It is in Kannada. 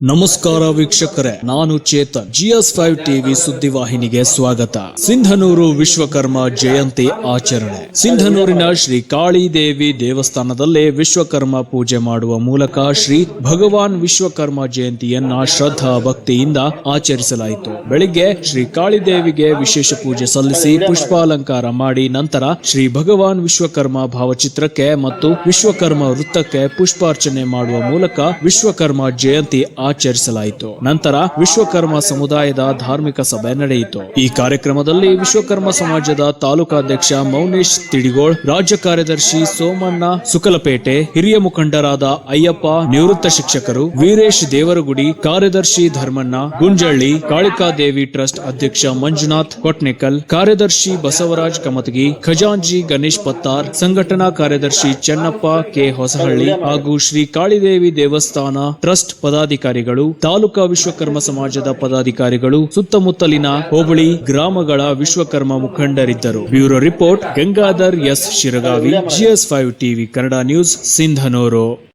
ನಮಸ್ಕಾರ ವೀಕ್ಷಕರೇ, ನಾನು ಚೇತನ್. GS5 ಟಿವಿ ಸುದ್ದಿವಾಹಿನಿಗೆ ಸ್ವಾಗತ. ಸಿಂಧನೂರು ವಿಶ್ವಕರ್ಮ ಜಯಂತಿ ಆಚರಣೆ. ಸಿಂಧನೂರಿನ ಶ್ರೀ ಕಾಳಿದೇವಿ ದೇವಸ್ಥಾನದಲ್ಲಿ ವಿಶ್ವಕರ್ಮ ಪೂಜೆ ಮಾಡುವ ಮೂಲಕ ಶ್ರೀ ಭಗವಾನ್ ವಿಶ್ವಕರ್ಮ ಜಯಂತಿಯನ್ನ ಶ್ರದ್ಧಾ ಭಕ್ತಿಯಿಂದ ಆಚರಿಸಲಾಯಿತು. ಬೆಳಿಗ್ಗೆ ಶ್ರೀ ಕಾಳಿದೇವಿಗೆ ವಿಶೇಷ ಪೂಜೆ ಸಲ್ಲಿಸಿ ಪುಷ್ಪಾಲಂಕಾರ ಮಾಡಿ ನಂತರ ಶ್ರೀ ಭಗವಾನ್ ವಿಶ್ವಕರ್ಮ ಭಾವಚಿತ್ರಕ್ಕೆ ಮತ್ತು ವಿಶ್ವಕರ್ಮ ವೃತ್ತಕ್ಕೆ ಪುಷ್ಪಾರ್ಚನೆ ಮಾಡುವ ಮೂಲಕ ವಿಶ್ವಕರ್ಮ ಜಯಂತಿ ಆಚರಿಸಲಾಯಿತು. ನಂತರ ವಿಶ್ವಕರ್ಮ ಸಮುದಾಯದ ಧಾರ್ಮಿಕ ಸಭೆ ನಡೆಯಿತು. ಈ ಕಾರ್ಯಕ್ರಮದಲ್ಲಿ ವಿಶ್ವಕರ್ಮ ಸಮಾಜದ ತಾಲೂಕಾಧ್ಯಕ್ಷ ಮೌನೇಶ್ ತಿಡಿಗೋಳ್, ರಾಜ್ಯ ಕಾರ್ಯದರ್ಶಿ ಸೋಮಣ್ಣ ಸುಕಲಪೇಟೆ, ಹಿರಿಯ ಮುಖಂಡರಾದ ಅಯ್ಯಪ್ಪ, ನಿವೃತ್ತ ಶಿಕ್ಷಕರು, ವೀರೇಶ್ ದೇವರಗುಡಿ, ಕಾರ್ಯದರ್ಶಿ ಧರ್ಮಣ್ಣ ಗುಂಜಳ್ಳಿ, ಕಾಳಿಕಾದೇವಿ ಟ್ರಸ್ಟ್ ಅಧ್ಯಕ್ಷ ಮಂಜುನಾಥ್ ಕೊಟ್ನೇಕಲ್, ಕಾರ್ಯದರ್ಶಿ ಬಸವರಾಜ್ ಕಮತಗಿ, ಖಜಾಂಜಿ ಗಣೇಶ್ ಪತ್ತಾರ್, ಸಂಘಟನಾ ಕಾರ್ಯದರ್ಶಿ ಚೆನ್ನಪ್ಪ ಕೆ ಹೊಸಹಳ್ಳಿ ಹಾಗೂ ಶ್ರೀ ಕಾಳಿದೇವಿ ದೇವಸ್ಥಾನ ಟ್ರಸ್ಟ್ ಪದಾಧಿಕಾರಿಗಳು, ತಾಲೂಕಾ ವಿಶ್ವಕರ್ಮ ಸಮಾಜದ ಪದಾಧಿಕಾರಿಗಳು, ಸುತ್ತಮುತ್ತಲಿನ ಹೋಬಳಿ ಗ್ರಾಮಗಳ ವಿಶ್ವಕರ್ಮ ಮುಖಂಡರಿದ್ದರು. Bureau report Gangadhar S Shiragavi, GS5 TV Kannada news, Sindhanur.